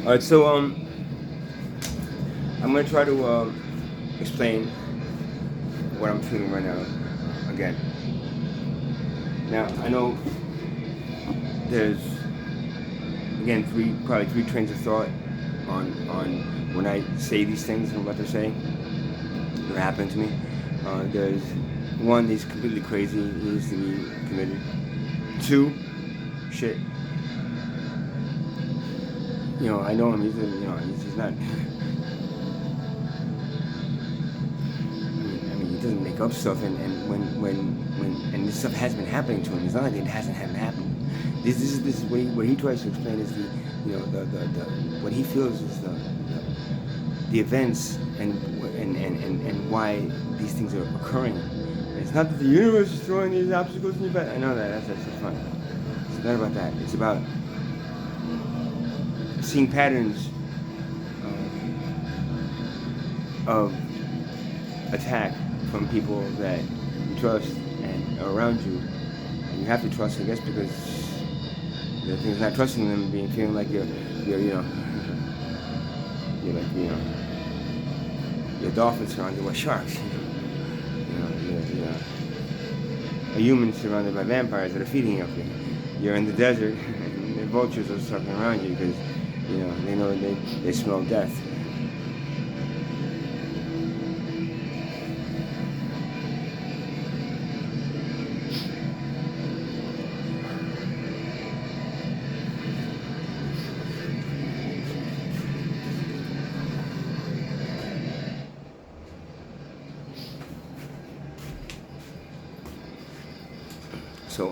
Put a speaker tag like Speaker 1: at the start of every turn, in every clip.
Speaker 1: All right, so I'm gonna try to explain what I'm feeling right now. Again, now I know there's probably three trains of thought on when I say these things I'm about to say that happened to me. There's one, he's completely crazy. He needs to be committed. Two, shit. I know him. He's not. I mean, he doesn't make up stuff, and when this stuff has been happening to him, it's not like it hasn't happened. This is what he tries to explain is the what he feels is the events and why these things are occurring. And it's not that the universe is throwing these obstacles in your path. I know that's fine. It's not about that. It's about seeing patterns of attack from people that you trust and are around you, and you have to trust, I guess, because the thing is not trusting them, feeling like you're you're like you're dolphins surrounded by sharks. You're a human surrounded by vampires that are feeding you. You're in the desert, and the vultures are circling around you because they know they smell death. So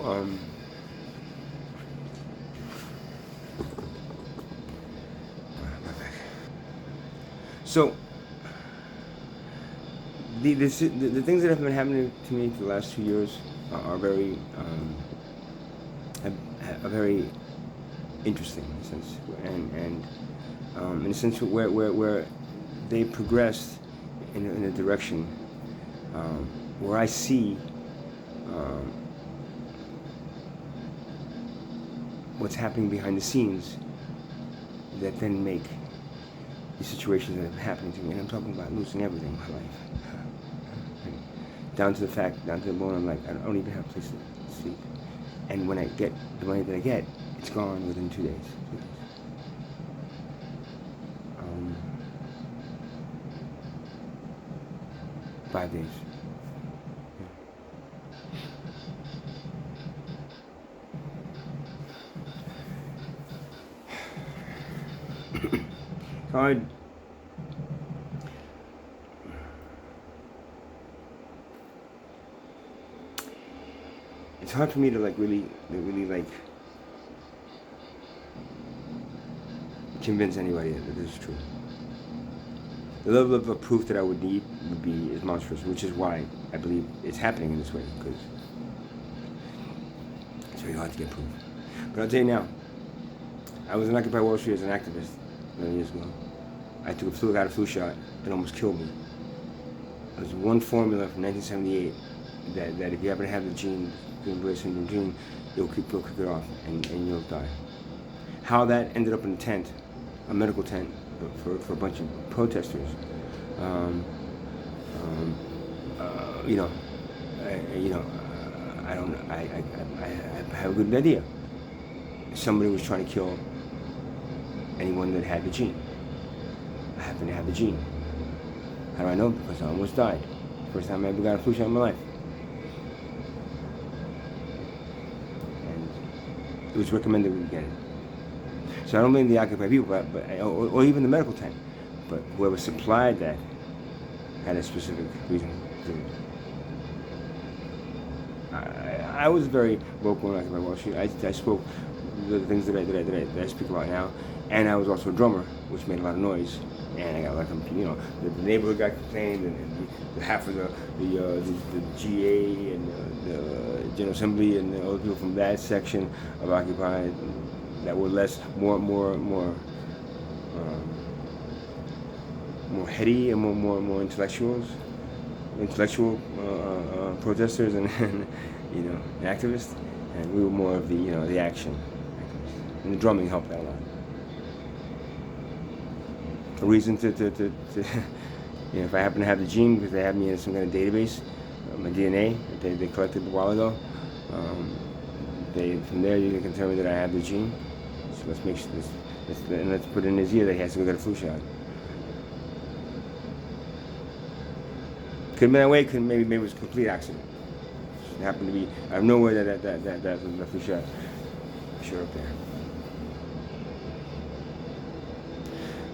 Speaker 1: So the things that have been happening to me for the last 2 years are very are very interesting in a sense, and in a sense where they progressed in a direction where I see um, what's happening behind the scenes that then make the situations that are happening to me, and I'm talking about losing everything in my life, down to the fact, down to the bone. I'm like, I don't even have a place to sleep, and when I get the money that I get, it's gone within 2 days. 5 days. Hard. It's hard for me to really like convince anybody that this is true. The level of proof that I would need is monstrous, which is why I believe it's happening in this way, because it's very hard to get proof. But I'll tell you now, I was in Occupy Wall Street as an activist 11 years ago. I got a flu shot that almost killed me. There's one formula from 1978 that if you happen to have the gene, the Guillain-Barré syndrome gene, you'll kick it off and you'll die. How that ended up in a tent, a medical tent, for a bunch of protesters, I have a good idea. Somebody was trying to kill anyone that had the gene. I happen to have the gene. How do I know? Because I almost died. First time I ever got a flu shot in my life. And it was recommended we get it. So I don't blame the Occupy people, or even the medical tent. But whoever supplied that had a specific reason to do it. I was very vocal in Occupy Wall Street. I spoke the things that I speak about now, and I was also a drummer, which made a lot of noise. And I got like the neighborhood got complained, and half of the GA and the General Assembly and the other people from that section of Occupy that were more heady and more intellectual protesters and activists, and we were more of the action, and the drumming helped that a lot. a reason to if I happen to have the gene because they have me in some kind of database, my DNA that they collected a while ago. From there you can tell me that I have the gene. So let's make sure let's put in his ear that he has to go get a flu shot. Could have been that way. Maybe it was a complete accident. It happened to be out of nowhere that the flu shot showed up there.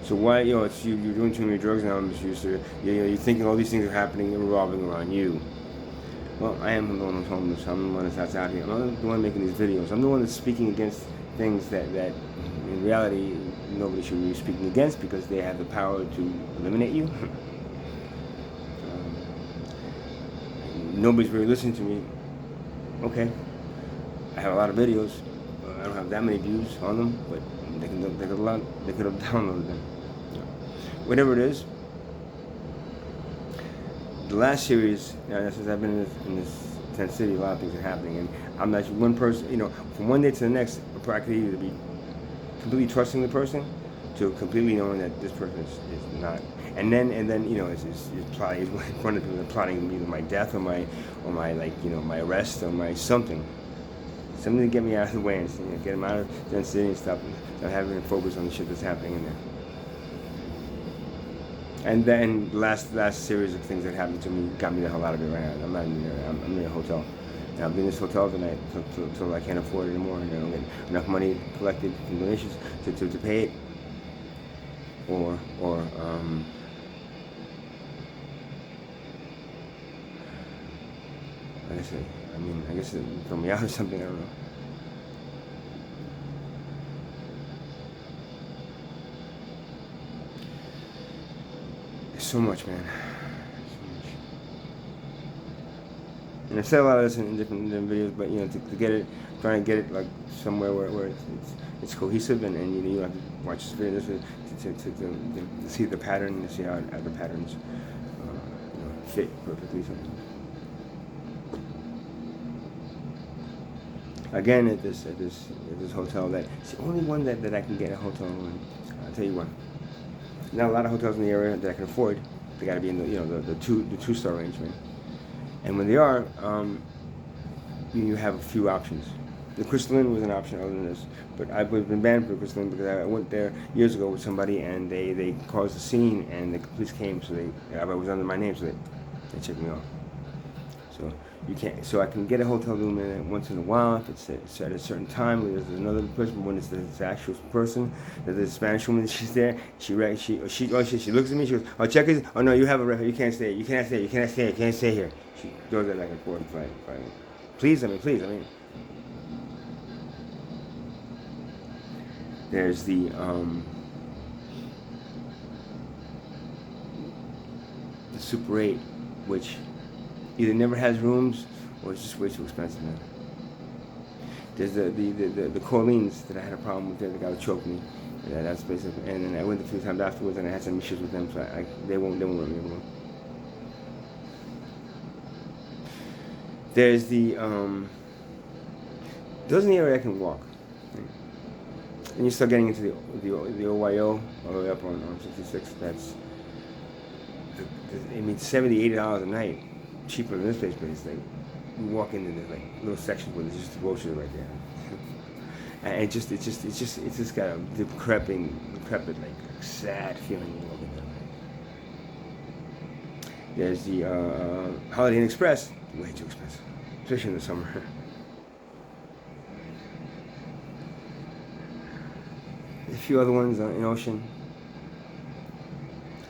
Speaker 1: So why, you're doing too many drugs now, Mr. User. You're thinking all these things are happening and revolving around you. Well, I am the one who's homeless. I'm the one that's out here. I'm the one making these videos. I'm the one that's speaking against things that in reality nobody should be speaking against because they have the power to eliminate you. Nobody's really listening to me. Okay, I have a lot of videos. I don't have that many views on them, but they could have downloaded them. Whatever it is. The last series, since I've been in this tent city, a lot of things are happening, and I'm not one person. From one day to the next, I could either be completely trusting the person to completely knowing that this person is not. And then it's plotting. It's in front of people. They're plotting either my death or my my arrest or my something to get me out of the way and get them out of the city and stuff, and having to focus on the shit that's happening in there. And then the last series of things that happened to me got me the hell out of it right now. I'm not in there. I'm in a hotel. And I'll be in this hotel tonight until I can't afford it anymore, and I don't get enough money collected from donations to pay it, or I guess it throw me out or something. I don't know. There's so much, man. So much. And I've said a lot of this in different videos, but to get it, trying to get it like somewhere where it's cohesive, and you don't have to watch this video to see the pattern, and see how the patterns fit perfectly. So. Again, at this hotel, it's the only one that I can get a hotel in. I'll tell you what. Not a lot of hotels in the area that I can afford. They got to be in the two-star range, man. And when they are, you have a few options. The Crystalline was an option other than this, but I've been banned for the Crystalline because I went there years ago with somebody and they caused a scene and the police came, so I was under my name, so they checked me off. So you can't. So I can get a hotel room in it once in a while if it's at a certain time. There's another person when it's the actual person. There's a Spanish woman. She's there. She looks at me. She goes, "Oh, check it. Oh no, you have a record. You can't stay. You can't stay. You can't stay. You can't stay here." She goes there back and forth. Please. There's the Super 8, which either never has rooms or it's just way too expensive, man. There's the Corleans that I had a problem with there. The guy would choke me. That's basically. And then I went a few times afterwards and I had some issues with them, so they won't let me alone. There's those in the area I can walk. And you start getting into the OYO all the way up on 66. That's $70, $80 a night. Cheaper than this place, but it's like you walk into this like little section where there's just the grocery right there, and it's just got a decrepit like sad feeling when you walk in there. There's the Holiday Inn Express, way too expensive, especially in the summer. There's a few other ones in Ocean.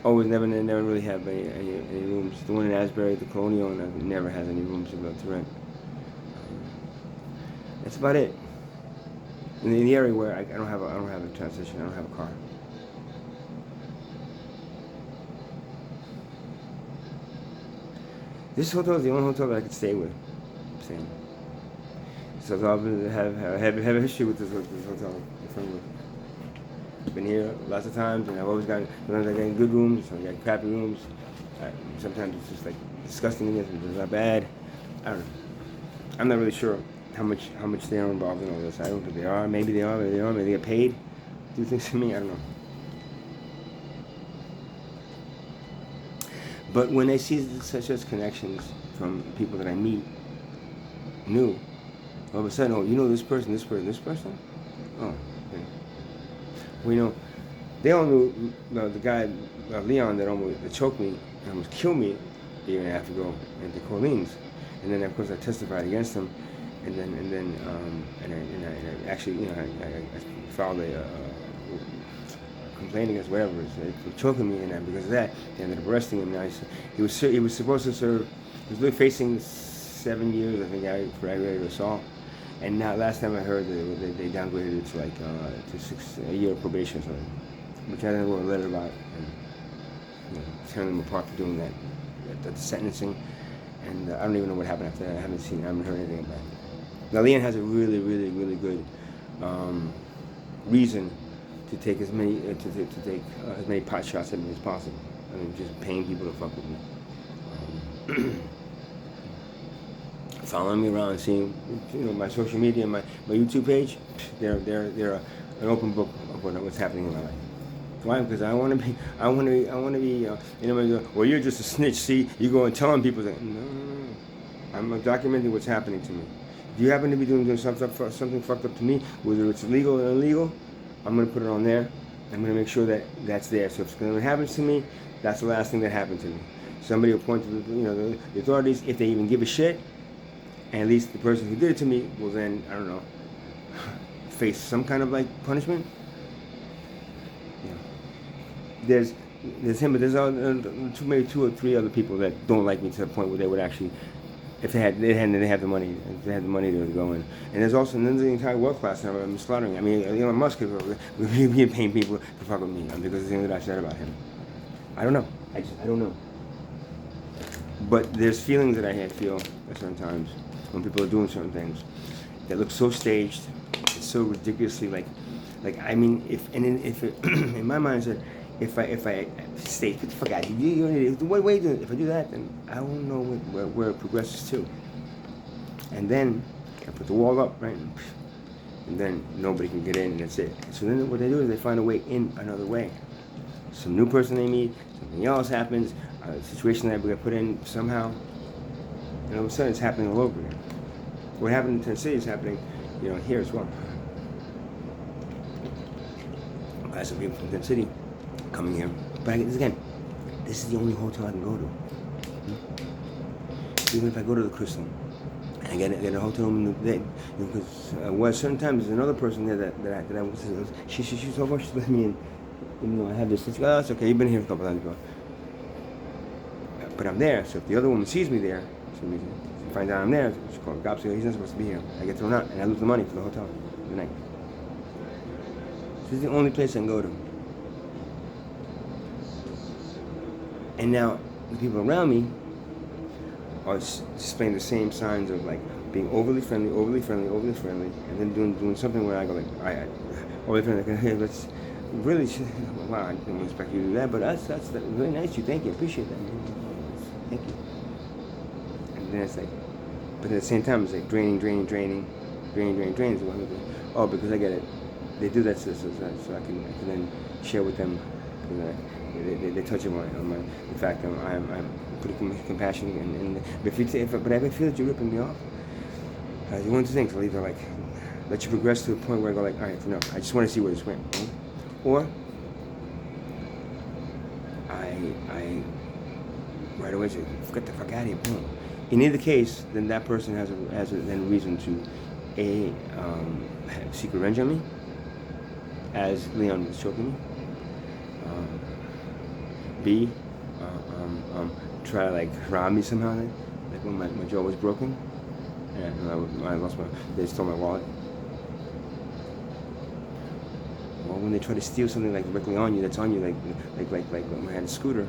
Speaker 1: Always never really have any rooms. The one in Asbury, the Colonial, never has any rooms to rent. That's about it. In the area where I don't have a transition, I don't have a car. This hotel is the only hotel that I could stay with. I'm saying. So I've have a history with this hotel. Been here lots of times, and I've always gotten. Sometimes I get good rooms, sometimes I get crappy rooms. Sometimes it's just like disgusting in this, it's not bad. I don't know. I'm not really sure how much they are involved in all this. I don't think they are. Maybe they are. Maybe they are. Maybe they get paid. Do things to me. I don't know. But when I see such connections from people that I meet, new, all of a sudden, oh, you know this person, this person, this person? Oh, okay. Well, you know, they all knew the guy, Leon, that choked me and almost killed me a year and a half ago at the Corleans. And then, of course, I testified against him. And I actually, you know, I filed a complaint against whatever for choking me, and because of that, they ended up arresting him. Now he was supposed to serve. He was facing 7 years, I think, for aggravated assault. And now, last time I heard, they downgraded it to like to a year of probation or something, which I then wrote a letter about, and you know, tearing them apart for doing that at the sentencing. And I don't even know what happened after that. I haven't heard anything about it. Now, Leon has a really, really, really good reason to take as many as many pot shots at me as possible. I mean, just paying people to fuck with me, following me around, seeing, you know, my social media, my YouTube page. They're an open book of what's happening in my life. Why? Because I want to be. You know, well, you're just a snitch. See, you go and telling people that. No. I'm documenting what's happening to me. If you happen to be doing something fucked up to me, whether it's legal or illegal, I'm going to put it on there. I'm going to make sure that that's there. So if something happens to me, that's the last thing that happened to me. Somebody will point to the authorities, if they even give a shit, and at least the person who did it to me will then, I don't know, face some kind of like punishment. Yeah. There's him, but there's maybe 2 or 3 other people that don't like me to the point where they would actually, if they had the money, to go in. And there's also the entire world class now. I'm slaughtering. I mean, Elon Musk is paying people to fuck with me because of the thing that I said about him. I don't know. I don't know. But there's feelings that I feel at certain times when people are doing certain things that look so staged, it's so ridiculously like I mean, if in my mindset, if I stay, get the fuck out of here. What way do if I do that, then I won't know where it progresses to. And then I put the wall up, right? And then nobody can get in, and that's it. So then what they do is they find a way in another way. Some new person they meet, something else happens, a situation that we got put in somehow, and all of a sudden it's happening all over again. What happened in Tennessee is happening, you know, here as well. Guys, some people from Tennessee coming here, but again, this is the only hotel I can go to. Even if I go to the Crystal, and I get a hotel room, because certain times there's another person there that I was. She's so much with me, and you know I have this. It's it's okay. You've been here a couple times ago, but I'm there. So if the other woman sees me there, she finds out I'm there. She calls the cops. He's not supposed to be here. I get thrown out, and I lose the money for the hotel for the night. This is the only place I can go to. And now the people around me are displaying the same signs of like being overly friendly, and then doing something where I go like, I overly friendly. Like, hey, let's really. Wow, I didn't expect you to do that, but that's really nice. You, thank you, appreciate that. Thank you. And then it's like, but at the same time, it's like draining. Oh, because I get it. They do that so I can then share with them. They touch on the fact that I'm pretty compassionate, but if I feel that you're ripping me off, one of the things I'll either like let you progress to a point where I go like, all right, no, I just want to see where this went, or I right away say, get the fuck out of here, boom. In either case, then that person has a reason to seek revenge on me, as Leon was choking me. B, try to like rob me somehow, like when my jaw was broken, and I lost they stole my wallet. Or when they try to steal something like directly on you, that's on you, like when I had a scooter,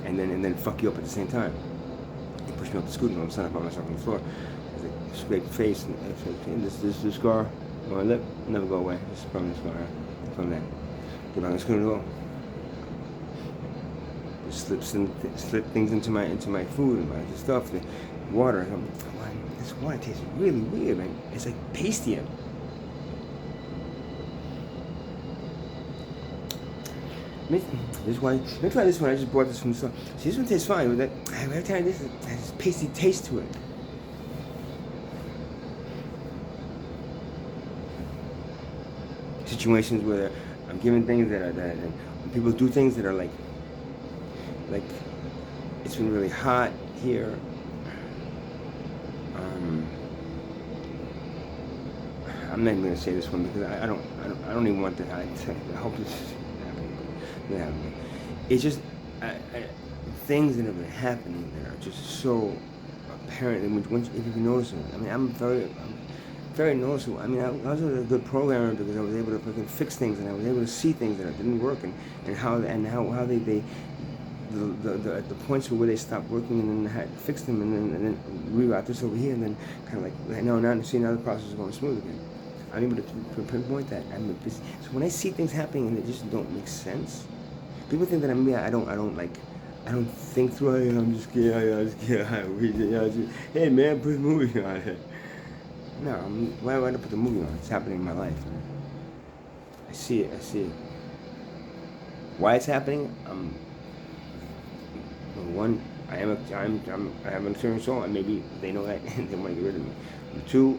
Speaker 1: and then fuck you up at the same time. They push me off the scooter, and all of a sudden I found myself on the floor. I like scraped the face, and this scar on my lip never go away. It's a permanent scar from that. Get on the scooter, go. Slip things into my food and my stuff, the water. This water tastes really weird, man. It's like pasty. This one, let me try this one. I just bought this from the store. See, this one tastes fine. But every time this has pasty taste to it. Situations where I'm giving things that when people do things that are like it's been really hot here. I'm not even gonna say this one because I don't even want that. I hope this is happening. It's just things that have been happening that are just so apparent. And if you notice them, I mean, I'm very noticeable. I mean, I was a good programmer because I was able to fucking fix things and I was able to see things that didn't work and how they at the points where they stopped working and then had fixed them and then reroute this over here and then kind of like now seeing how the process is going smooth again. I'm able to pinpoint that. So when I see things happening and they just don't make sense, people think that I don't think through it. I'm just scared. Hey man, put a movie on it. No, why would I put the movie on? It's happening in my life. I see it. Why it's happening? One, I have a certain soul, and maybe they know that and they want to get rid of me. Two,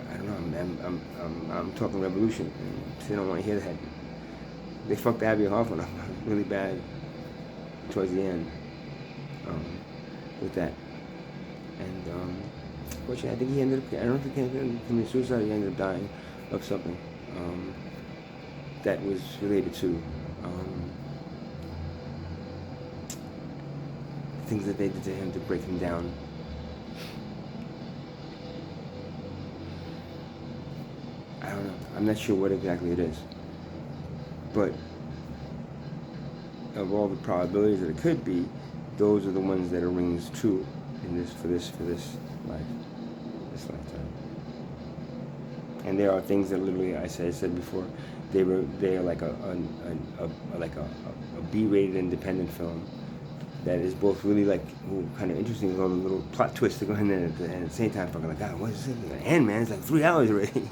Speaker 1: I don't know. I'm talking revolution, and they don't want to hear that. They fucked Abbie Hoffman up really bad towards the end with that, and fortunately, I think he ended up. I don't think he ended up committing suicide. He ended up dying of something that was related to. Things that they did to him to break him down. I don't know. I'm not sure what exactly it is. But of all the probabilities that it could be, those are the ones that are rings true for this lifetime. And there are things that literally, I said before, they are like a B-rated independent film that is both really like kind of interesting with all the little plot twists that go in there, and at the same time fucking like, God, what is this? And man, it's like 3 hours already.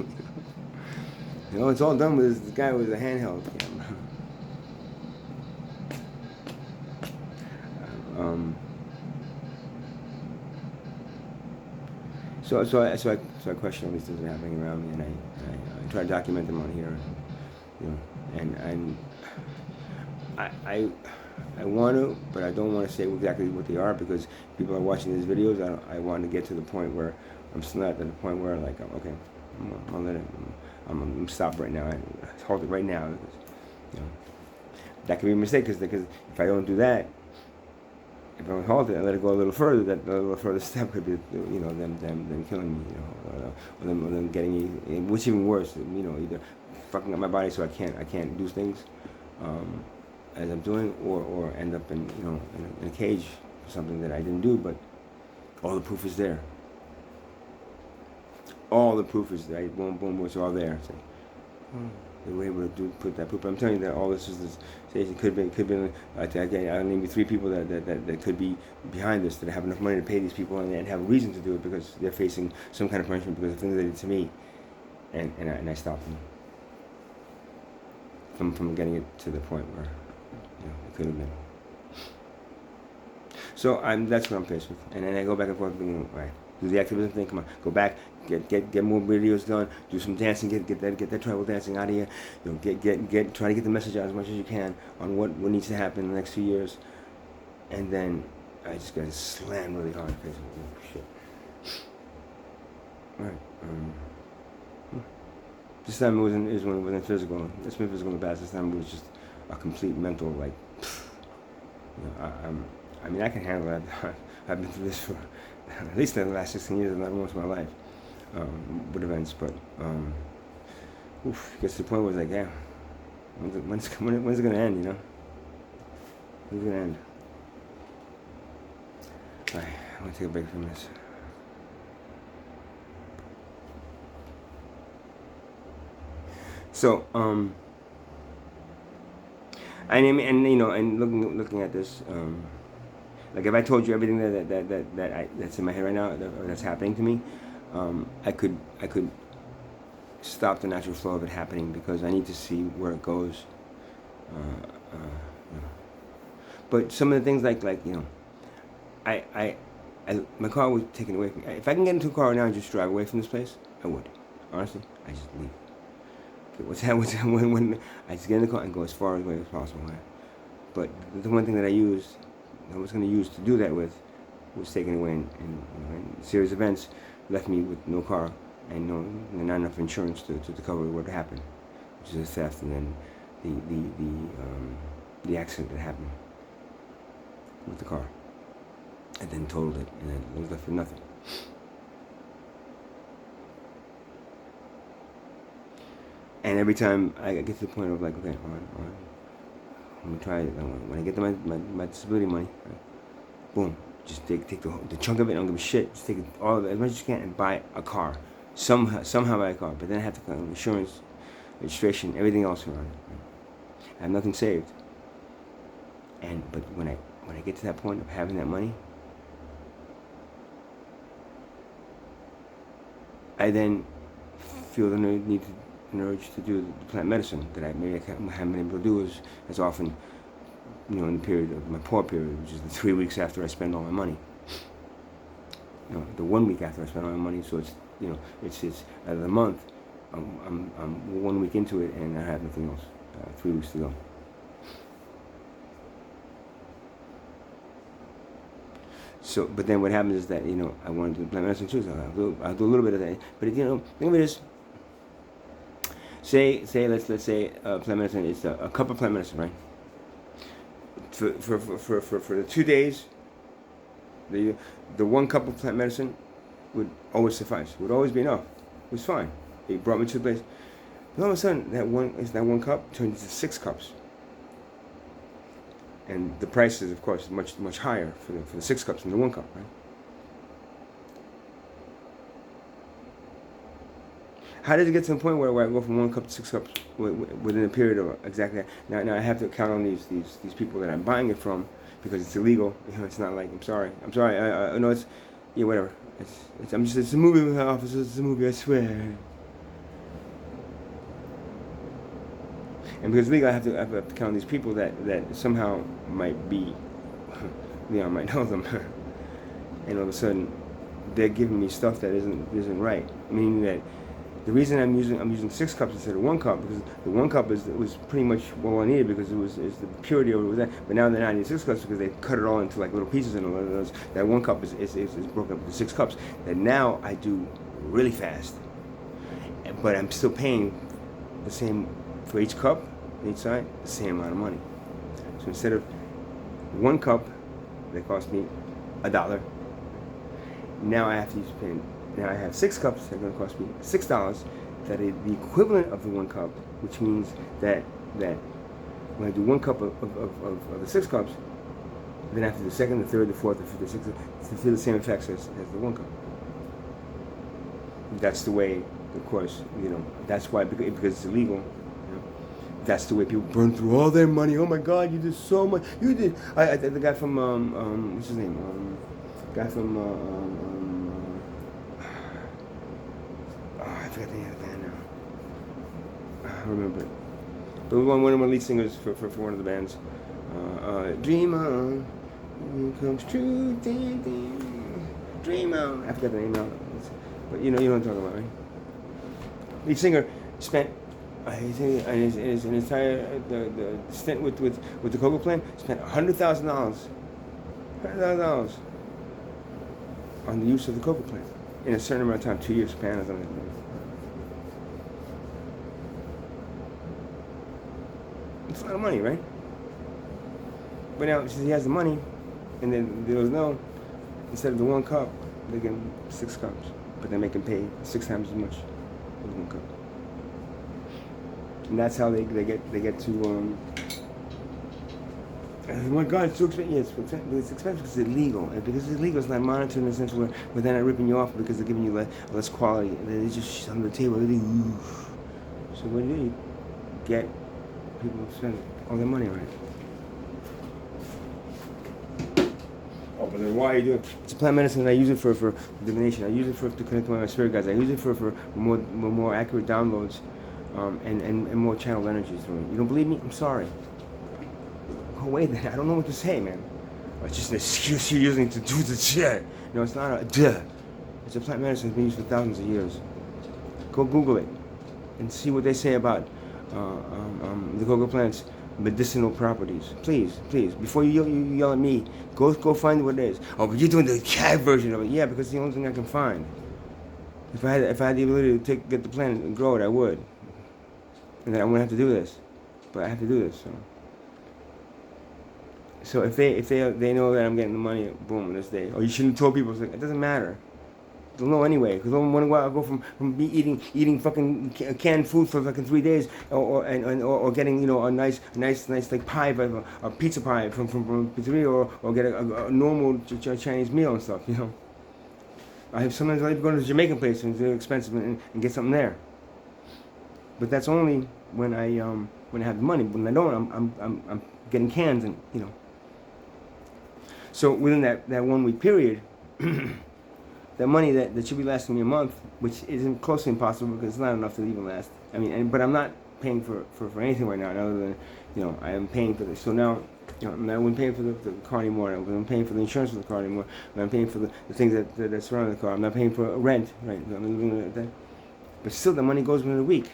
Speaker 1: You know, it's all done with this guy with a handheld camera. So I question all these things that are happening around me, and I try to document them on here, you know, and I want to, but I don't want to say exactly what they are because people are watching these videos. I want to get to the point where I'm still at the point where like, okay, I'll let it. I'm gonna stop right now. I halt it right now. Because, you know, that could be a mistake because if I don't do that, if I halt it and let it go a little further, that a little further step could be, you know, them killing me, you know, or them getting me, which even worse, you know, either fucking up my body so I can't do things as I'm doing, or end up in, you know, in a cage for something that I didn't do, but all the proof is there. All the proof is there. Boom, boom, it's all there. It's like, they were able to put that proof. I'm telling you that all this is this. It could be. I'll name you 3 people that could be behind this, that have enough money to pay these people and have a reason to do it because they're facing some kind of punishment because of things they did to me, and I stopped them from getting it to the point where, you know, it could have been. So that's what I'm faced with, and then I go back and forth, you know, right. Do the activism thing. Come on, go back, get more videos done. Do some dancing. Get that tribal dancing out of here. You know, try to get the message out as much as you can on what needs to happen in the next 2 years. And then I just got slammed really hard because shit. All right. This time it wasn't physical. It's been physical in the past. This time it was just a complete mental like. You know, I mean, I can handle that. I've been through this for at least in the last 16 years, not most of my life, with events. But gets to the point where it's like, yeah, when's it gonna end? You know, when's it gonna end? All right, I'm gonna take a break from this. So, and you know, and looking at this, like if I told you everything that's in my head right now, that's happening to me, I could stop the natural flow of it happening because I need to see where it goes. You know. But some of the things like my car was taken away from me. If I can get into a car now and just drive away from this place, I would. Honestly, I just leave. When I just get in the car and go as far away as possible. Right? But the one thing that I was going to use to do that with, was taken away, and a series of events left me with no car and not enough insurance to cover what happened, which is a theft, and then the accident that happened with the car, and then totaled it, and then it was left with nothing. And every time I get to the point of like, okay, all right, I'm gonna try it. When I get to my disability money, right, boom, just take the chunk of it. I don't give a shit. Just take it all of it as much as you can and buy a car. Somehow buy a car. But then I have to collect insurance, registration, everything else around it. Right? I have nothing saved. But when I get to that point of having that money, I then feel the need to an urge to do the plant medicine that I haven't been able to do as often, in the period of my poor period, which is the 3 weeks after I spend all my money. The 1 week after I spend all my money, so it's it's out of the month, I'm 1 week into it and I have nothing else. 3 weeks to go. So, but then what happens is that I want to do plant medicine too. So I'll do a little bit of that. But think of it as, let's say plant medicine is a cup of plant medicine, right? For the 2 days, the 1 cup of plant medicine would always suffice. Would always be enough. It was fine. It brought me to the place. But all of a sudden, that one cup turns into 6 cups. And the price is, of course, much higher for the 6 cups than the 1 cup, right? How did it get to the point where I go from 1 cup to 6 cups within a period of exactly that? Now I have to count on these people that I'm buying it from because it's illegal. It's not like I'm sorry. I know it's whatever. It's a movie, officer. It's a movie. I swear. And because it's legal, I have to count on these people that somehow might be, I might know them, and all of a sudden they're giving me stuff that isn't right. Meaning that the reason I'm using 6 cups instead of 1 cup because the 1 cup was pretty much what I needed because it's the purity of it was that. But now they're not in 6 cups because they cut it all into like little pieces and all those. That 1 cup is broken up into 6 cups. That now I do really fast, but I'm still paying the same for each cup, each side, the same amount of money. So instead of 1 cup that cost me $1, now I have to spend. Now I have 6 cups that are going to cost me $6. That is the equivalent of the 1 cup, which means that when I do 1 cup of the 6 cups, then after the second, the third, the fourth, the fifth, the sixth, to feel the same effects as the 1 cup. That's the way, of course, that's why because it's illegal. That's the way people burn through all their money. Oh my God, you did so much. You did. The guy from what's his name? Guy from I forgot the name of the band now. I remember it. But one of my lead singers for one of the bands. Dream on, it comes true, dream on. I forgot the name now. But you know what I'm talking about, right? Lead singer spent his entire the stint with the Coca plant spent $100,000 on the use of the Coca plant in a certain amount of time, 2 years span or something. It's a lot of money, right? But now since he has the money, and then there was instead of the 1 cup, they give him 6 cups, but they make him pay 6 times as much as 1 cup. And that's how they get to oh my God, it's so expensive. Yeah, it's expensive because it's illegal. And because it's illegal, it's not monitored in a sense where they're not ripping you off because they're giving you less quality. They just on the table. So what do? You get people to spend all their money on it.
Speaker 2: Oh, but
Speaker 1: Or then why are you doing? It's a plant medicine, and I use it for divination. I use it to connect with my spirit guides. I use it for more accurate downloads, and more channeled energies through it. You don't believe me? I'm sorry. Go away then. I don't know what to say, man. It's just an excuse you're using to do the shit. No, it's not a duh. It's a plant medicine that's been used for thousands of years. Go Google it and see what they say about the cocoa plant's medicinal properties. Please, before you yell at me, go find what it is. Oh, but you're doing the cat version of it. Yeah, because it's the only thing I can find. If I had the ability to get the plant and grow it, I would. And then I wouldn't have to do this. But I have to do this. So if they know that I'm getting the money, boom, this day. Or you shouldn't have told people. It's like, it doesn't matter. They'll know anyway, because I'll go from eating fucking canned food for fucking 3 days, or getting a nice like pie, a pizza pie from pizzeria, or get a normal Chinese meal and stuff. Sometimes I go to the Jamaican place and it's expensive and get something there. But that's only when I have the money. When I don't, I'm getting cans and. So within that 1 week period. That money that should be lasting me a month, which isn't closely impossible because it's not enough to even last. I mean, but I'm not paying for anything right now, other than, I am paying for this. So now, I'm not paying for the car anymore. I'm paying for the insurance for the car anymore. I'm paying for the things that surround the car. I'm not paying for rent, right? But still, the money goes within a week.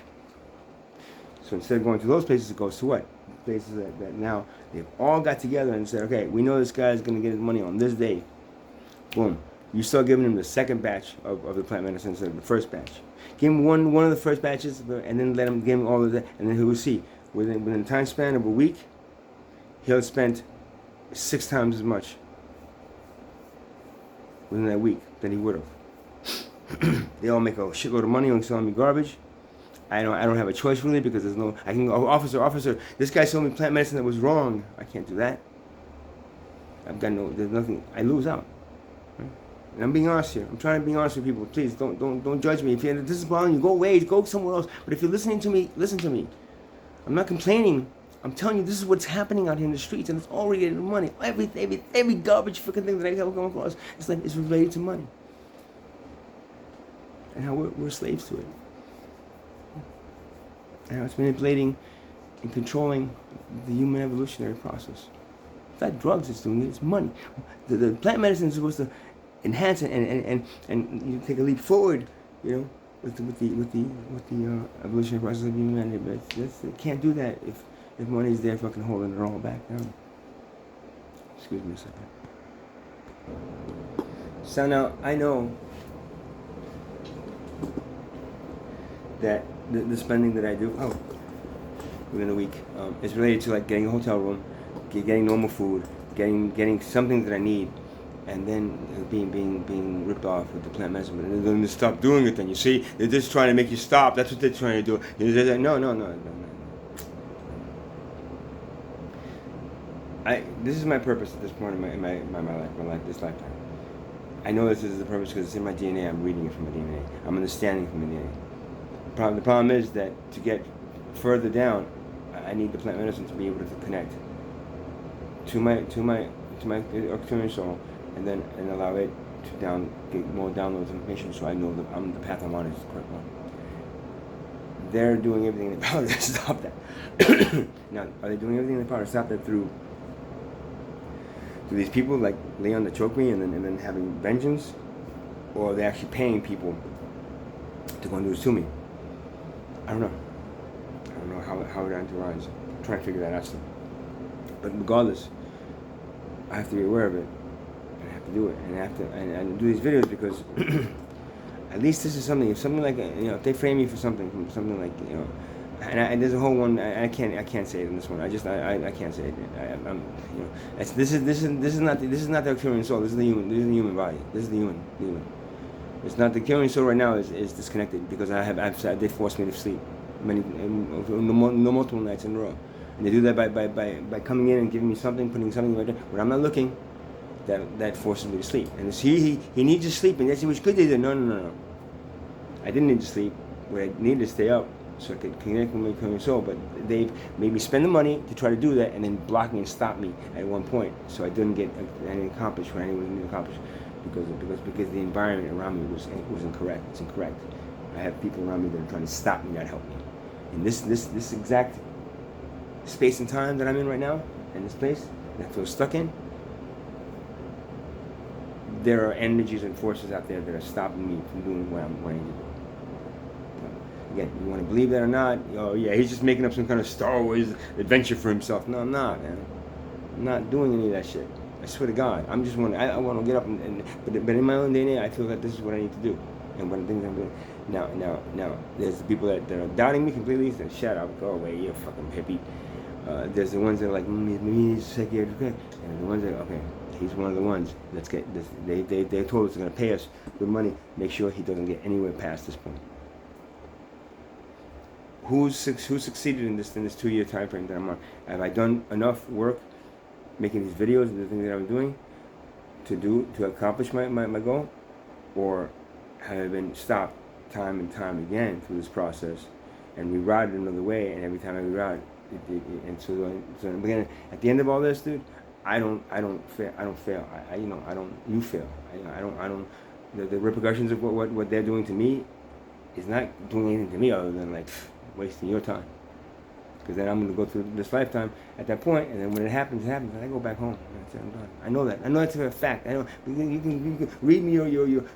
Speaker 1: So instead of going to those places, it goes to what? Places that now they've all got together and said, okay, we know this guy's going to get his money on this day. Boom. You start giving him the second batch of the plant medicine instead of the first batch. Give him one of the first batches, and then give him all of that, and then he will see. Within the time span of a week, he'll have spent 6 times as much within that week than he would have. They all make a shitload of money on selling me garbage. I don't have a choice really, because there's no. I can go, officer. This guy sold me plant medicine that was wrong. I can't do that. There's nothing. I lose out. And I'm being honest here. I'm trying to be honest with people. Please don't judge me. If this is bothering you, go away. Go somewhere else. But if you're listening to me, listen to me. I'm not complaining. I'm telling you, this is what's happening out here in the streets, and it's all related to money. Every garbage freaking thing that I ever come across, it's related to money. And how we're slaves to it. And how it's manipulating and controlling the human evolutionary process. It's not drugs that's doing it. It's money. The plant medicine is supposed to enhance it and you take a leap forward, with the evolutionary process of humanity. But it can't do that if money's there fucking holding it all back down. Excuse me a second. So now I know that the spending that I do within a week is related to like getting a hotel room, getting normal food, getting something that I need. And then being ripped off with the plant medicine, but they're going to stop doing it. Then you see, they're just trying to make you stop. That's what they're trying to do. No. This is my purpose at this point in my life, this lifetime. I know this is the purpose because it's in my DNA. I'm reading it from my DNA. I'm understanding from my DNA. The problem is that to get further down, I need the plant medicine to be able to connect to my Arcturian soul. And allow it to get more downloads of information, so I know that the path I'm on is the correct one. They're doing everything in their power to stop that. Now, are they doing everything in their power to stop that through these people like Leon that choked me and then having vengeance, or are they actually paying people to go and do this to me? I don't know how it enters. I'm trying to figure that out still. But regardless, I have to be aware of it. To do it, and I have to and do these videos because at least this is something. If something like if they frame me for something like and there's a whole one. I can't say it in this one. I can't say it. This is not the Arcturian soul. This is the human body. This is the human. It's not the Arcturian soul right now is disconnected because they forced me to sleep multiple nights in a row, and they do that by coming in and giving me something, putting something right there when I'm not looking. That forces me to sleep. And he needs to sleep, and that's what he could do. No. I didn't need to sleep. I needed to stay up so I could connect with my soul. But they've made me spend the money to try to do that, and then block me and stop me at one point, so I didn't get anything accomplished what I needed to accomplish, because the environment around me was incorrect. It's incorrect. I have people around me that are trying to stop me, not help me. In this exact space and time that I'm in right now, in this place that I feel stuck in, there are energies and forces out there that are stopping me from doing what I need to do. Again, you want to believe that or not? Oh yeah, he's just making up some kind of Star Wars adventure for himself. No, I'm not, man. I'm not doing any of that shit. I swear to God, I'm just want. I want to get up but in my own DNA, I feel that this is what I need to do, and one of the things I'm doing. Now, there's the people that are doubting me completely. Say, shut up, go away, you're a fucking hippie. There's the ones that are like, maybe he's psychiatric, and the ones that okay, he's one of the ones. Let's get this. They told us they're gonna pay us good money. Make sure he doesn't get anywhere past this point. Who succeeded in this 2-year time frame that I'm on? Have I done enough work making these videos and the things that I was doing to accomplish my goal, or have I been stopped time and time again through this process and rerouted another way, and every time I reroute and so again, at the end of all this, dude, I don't fail. You fail. The repercussions of what they're doing to me is not doing anything to me other than like wasting your time. Because then I'm going to go through this lifetime at that point, and then when it happens, and I go back home. That's it, I'm done. I know that. I know that's a fact. I know. You can read me your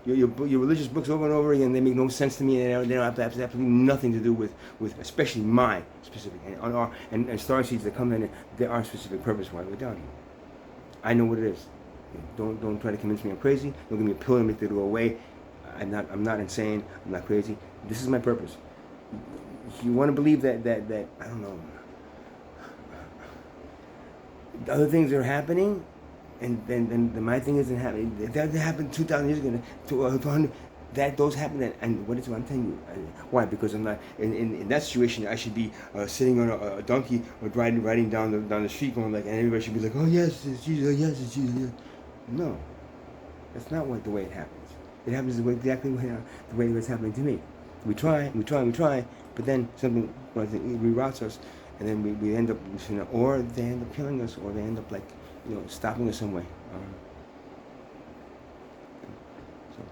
Speaker 1: religious books over and over again. They make no sense to me, and they don't have absolutely nothing to do with especially my specific and star seeds that come in. There are specific purpose why we're down here. I know what it is. Don't try to convince me I'm crazy. Don't give me a pill and make it go away. I'm not insane. I'm not crazy. This is my purpose. You want to believe that I don't know, the other things are happening, and then my thing isn't happening. That happened 2,000 years ago, 200. Those happen, and what is what I'm telling you? Why? Because I'm not in that situation. I should be sitting on a donkey or riding down the street, going like, and everybody should be like, oh yes, it's Jesus, oh, yes, it's Jesus. Yes. No, that's not the way it happens. It happens exactly the way it's happening to me. We try, but then something reroutes us, and then we end up, or they end up killing us, or they end up stopping us some way. So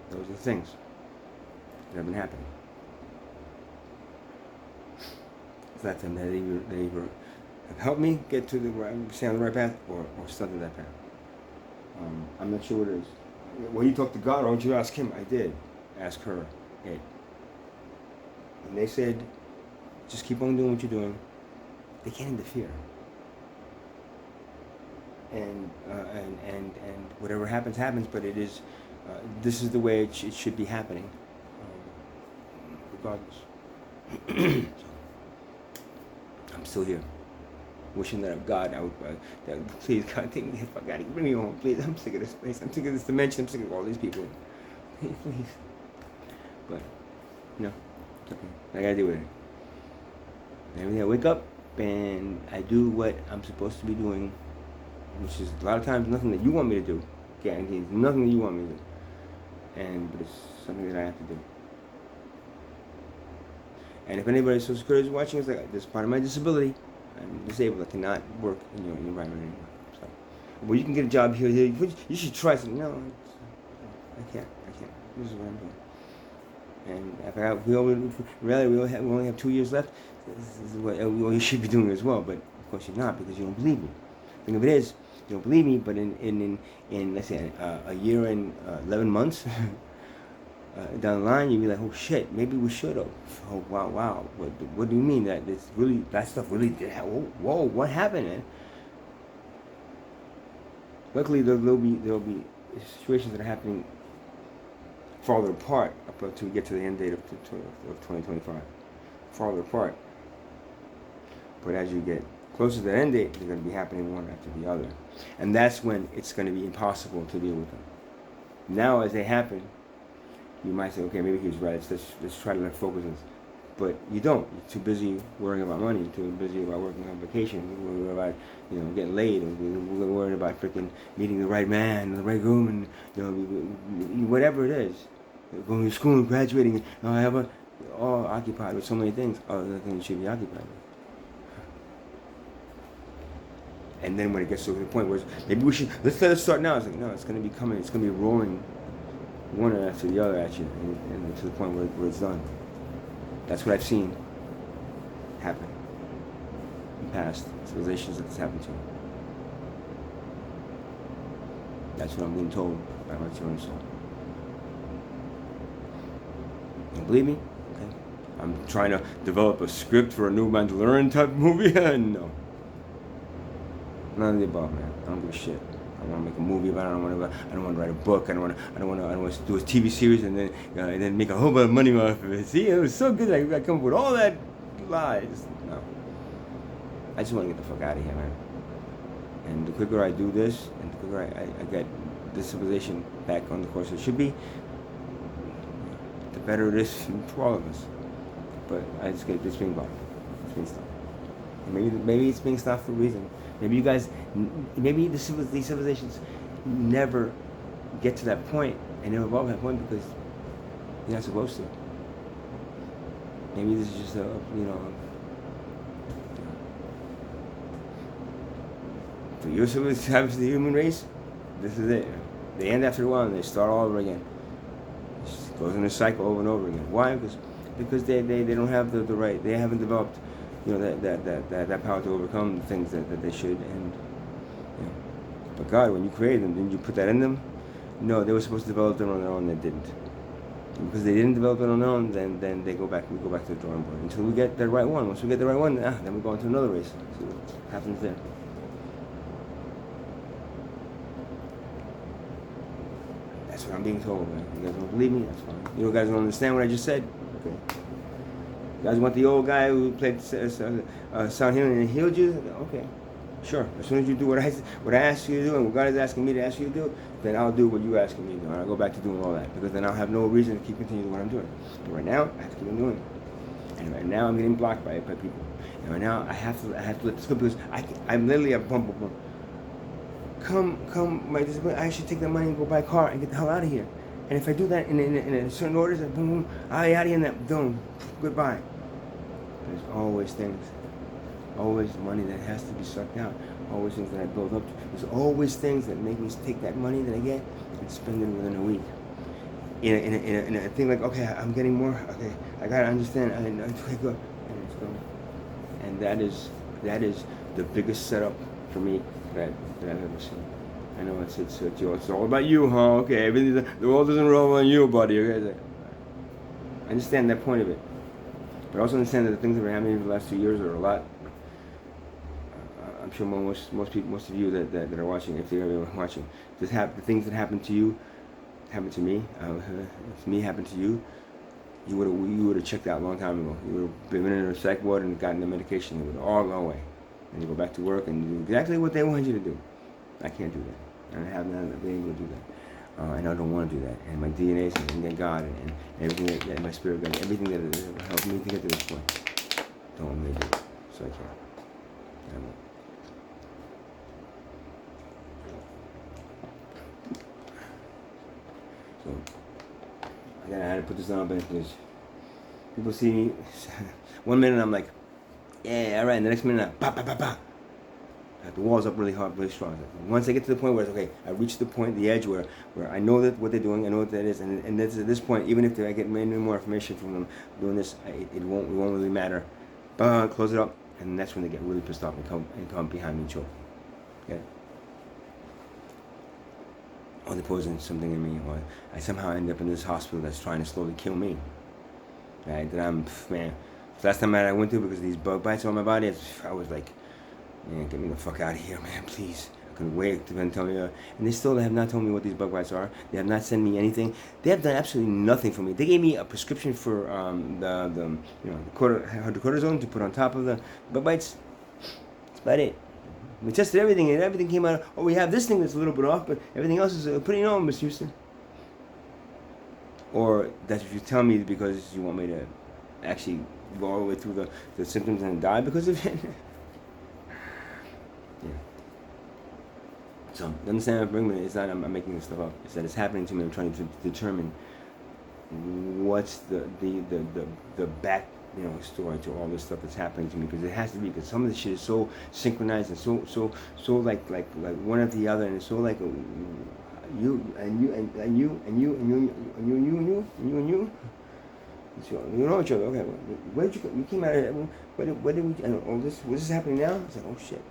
Speaker 1: those are the things that have been happening. It's that time that they either have helped me get to stay on the right path, or stunted that path. I'm not sure what it is. When you talk to God, or don't you ask Him? I did ask her. Hey. And they said, just keep on doing what you're doing. They can't interfere. And whatever happens, but it is, this is the way it should be happening, regardless. So, I'm still here, wishing that God, please God, take me the fuck out of here, bring me home, please. I'm sick of this place. I'm sick of this dimension. I'm sick of all these people. Please. But, okay. I gotta deal with it. Every day I wake up and I do what I'm supposed to be doing, which is a lot of times nothing that you want me to do. Guaranteed, nothing that you want me to do. But it's something that I have to do. And if anybody's Social Security is watching, it's like, this is part of my disability. I'm disabled. I cannot work in your environment anymore. So, well, you can get a job here. You should try something. No, I can't. This is what I'm doing. And we only have 2 years left. This is what you should be doing as well. But of course you're not, because you don't believe me. The thing of it is, you don't believe me. But in let's say a year and 11 months down the line, you'll be like, oh shit, maybe we should have. Oh wow. What do you mean that stuff really did happen? Whoa, what happened, man? Luckily, there'll be situations that are happening farther apart up until we get to the end date of 2025. Farther apart. But as you get closer to the end date, they're going to be happening one after the other. And that's when it's going to be impossible to deal with them. Now, as they happen, you might say, okay, maybe he's right. Let's try to focus on this. But you don't. You're too busy worrying about money. You're too busy about working on vacation. You're worried about, getting laid. We're worried about freaking meeting the right man, the right woman, whatever it is. Going to school and graduating. We're all occupied with so many things other than the things you should be occupied with. And then when it gets to the point where maybe we should, let it start now. It's like, no, it's going to be coming. It's going to be rolling one after the other at you, and to the point where it's done. That's what I've seen happen in past civilizations that this happened to. That's what I'm being told by my eternal soul. You believe me? Okay. I'm trying to develop a script for a new Mandalorian type movie. No. None of the above, man. I don't give a shit. I don't want to make a movie about it. I don't want to write a book. I don't want to do a TV series and then make a whole bunch of money off of it. See, it was so good. I come up with all that lies. No. I just want to get the fuck out of here, man. And the quicker I do this, and the quicker I get this civilization back on the course it should be, the better it is for all of us. But I just get this being blocked. It's being stopped. Maybe it's being stopped for a reason. Maybe you guys, maybe these civilizations never get to that point and never evolve that point because you're not supposed to. Maybe this is just for your civilization, the human race, this is it. They end after a while and they start all over again. It just goes in a cycle over and over again. Why? Because they don't have the right. They haven't developed that power to overcome the things that they should. And but God, when you created them, didn't you put that in them? No, they were supposed to develop them on their own. They didn't. And because they didn't develop it on their own, then we go back to the drawing board until we get the right one. Once we get the right one, then we go on to another race. See what happens there. That's what I'm being told, man. You guys don't believe me? That's fine. You guys don't understand what I just said? Okay. You guys want the old guy who played sound healing and healed you? Okay, sure. As soon as you do what I asked you to do and what God is asking me to ask you to do, then I'll do what you're asking me to do. And I'll go back to doing all that because then I'll have no reason to keep continuing what I'm doing. But right now, I have to keep on doing it. And right now, I'm getting blocked by people. And right now, I have to let this go because I'm literally a bump. Come, my discipline. I should take that money and go buy a car and get the hell out of here. And if I do that in a certain orders, boom, boom, I'll be out of here in that, boom, goodbye. There's always things, always money that has to be sucked out, always things that I build up to. There's always things that make me take that money that I get and spend it within a week. In a thing like, okay, I'm getting more, okay, I gotta understand, I go, and it's going. And that is the biggest setup for me that I've ever seen. I know it's all about you, huh? Okay, everything, the world doesn't roll on you, buddy. Okay, I understand that point of it, but also understand that the things that are happening in the last 2 years are a lot. I'm sure most of you that are watching, if they're ever watching, the things that happened to you, happened to me. If me happened to you, you would have checked out a long time ago. You would have been in a psych ward and gotten the medication. It would all go away, and you go back to work and do exactly what they want you to do. I can't do that. And I have not been able to do that. And I don't want to do that. And my DNA is and God and everything that my spirit got, everything that helped me to get to this point, don't want me to do it. So I can't. And I won't. So I had to put this on because people see me. 1 minute I'm like, yeah, all right. And the next minute, bah, bah, bah, bah. The wall's up really hard, really strong. Once I get to the point where it's okay, I reach the point, the edge where I know that what they're doing, I know what that is, and that's at this point, even if I get any more information from them doing this, it won't really matter. But close it up, and that's when they get really pissed off and come behind me and choke. Okay. Or they're posing something in me, or I somehow end up in this hospital that's trying to slowly kill me. Right? That man. Last time I went through because of these bug bites on my body, I was like, man, get me the fuck out of here, man, please. I couldn't wait to tell me. And they still have not told me what these bug bites are. They have not sent me anything. They have done absolutely nothing for me. They gave me a prescription for the hydrocortisone to put on top of the bug bites. That's about it. We tested everything, and everything came out. Oh, we have this thing that's a little bit off, but everything else is pretty normal, Miss Houston. Or that's what you tell me because you want me to actually go all the way through the symptoms and die because of it. Yeah. So, understand what I'm bringing? It's not I'm making this stuff up. It's that it's happening to me. I'm trying to determine what's the back story to all this stuff that's happening to me, because it has to be, because some of this shit is so synchronized and so like one after the other, and it's so like you and you and you and you and you and you and you and you and you and you. So you know each other. Okay, where did you came out of it? Where did we? And all this was this happening now? It's like, oh shit.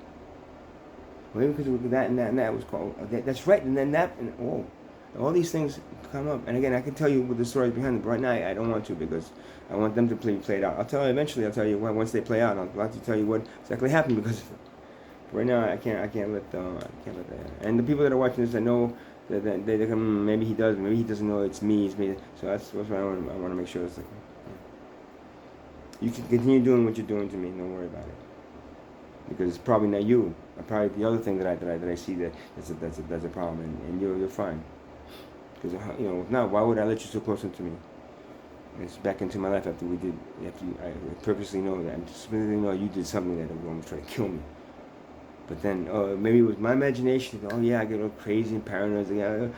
Speaker 1: Maybe because of that and that was called. That's right. And then that and all these things come up. And again, I can tell you what the stories behind it. But right now, I don't want to, because I want them to play it out. I'll tell you eventually. I'll tell you once they play out. I'll have to tell you what exactly happened, because right now I can't let that. And the people that are watching this, I know that they come. Maybe he does. Maybe he doesn't know it's me. It's me. So that's what I want to make sure. It's like, you can continue doing what you're doing to me. Don't worry about it, because it's probably not you. Probably the other thing that I see that's a problem, and you're fine. Because now why would I let you so close into me? And it's back into my life after I purposely know that, and specifically know you did something that was almost trying to kill me. But then, maybe it was my imagination. Oh yeah, I get all crazy and paranoid. Yeah,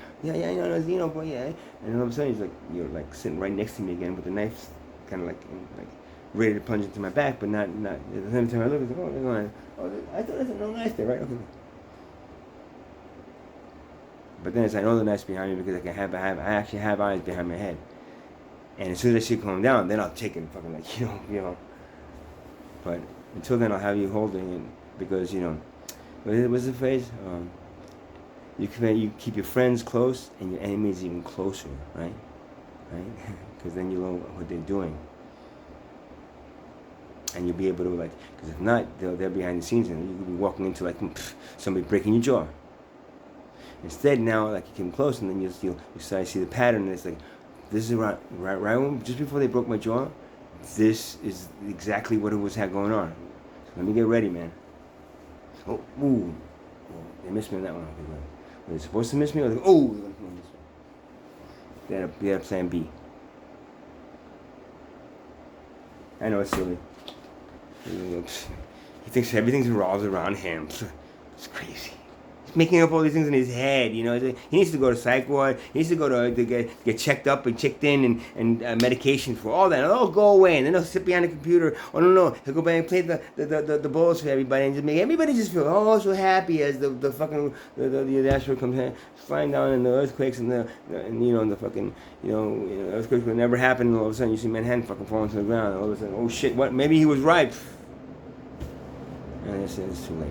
Speaker 1: boy, yeah. And all of a sudden, you're like sitting right next to me again with the knife, kind of like ready to plunge into my back, but not. At the same time, I look, it's like, I thought there's no knife there, right? Okay. But then I know the knife's behind me, because I actually have eyes behind my head. And as soon as I see it calm down, then I'll take it and fucking like, But until then, I'll have you holding it, because what's the phrase? You keep your friends close and your enemies even closer, right? Right? Because then you know what they're doing. And you'll be able to, because if not, they're behind the scenes, and you could be walking into somebody breaking your jaw. Instead, now you came close, and then you start to see the pattern, and it's like, this is right just before they broke my jaw. This is exactly what had going on. So let me get ready, man. Oh, they missed me on that one. Okay, were they supposed to miss me? Or they're going to miss me. They had a plan B. I know it's silly. He thinks everything revolves around him. It's crazy. He's making up all these things in his head, He needs to go to psych ward. He needs to go to get checked up and checked in and medication for all that. It'll go away, and then he'll sit behind the computer. Oh no, he'll go back and play the balls for everybody, and just make everybody just feel so happy as the fucking the asteroid comes flying down, and the earthquakes and the fucking earthquakes would never happen. And all of a sudden you see Manhattan fucking falling to the ground. And all of a sudden, oh shit, what? Maybe he was right. And it's too late.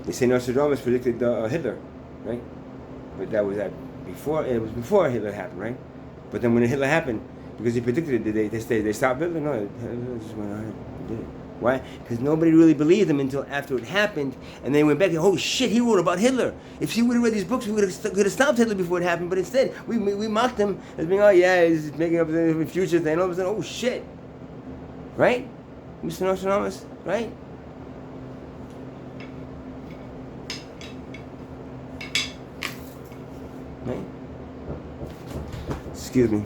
Speaker 1: They say Nostradamus predicted Hitler, right? But that was before. It was before Hitler happened, right? But then when Hitler happened, because he predicted it, they stopped Hitler. No, Hitler just went ahead and did it. Why? Because nobody really believed him until after it happened, and they went back and, oh shit, he wrote about Hitler. If he would have read these books, we could have stopped Hitler before it happened. But instead, we mocked him as being, oh yeah, he's making up the future thing. And all of a sudden, oh shit, right, Mr. Nostradamus, right? Right? Excuse me.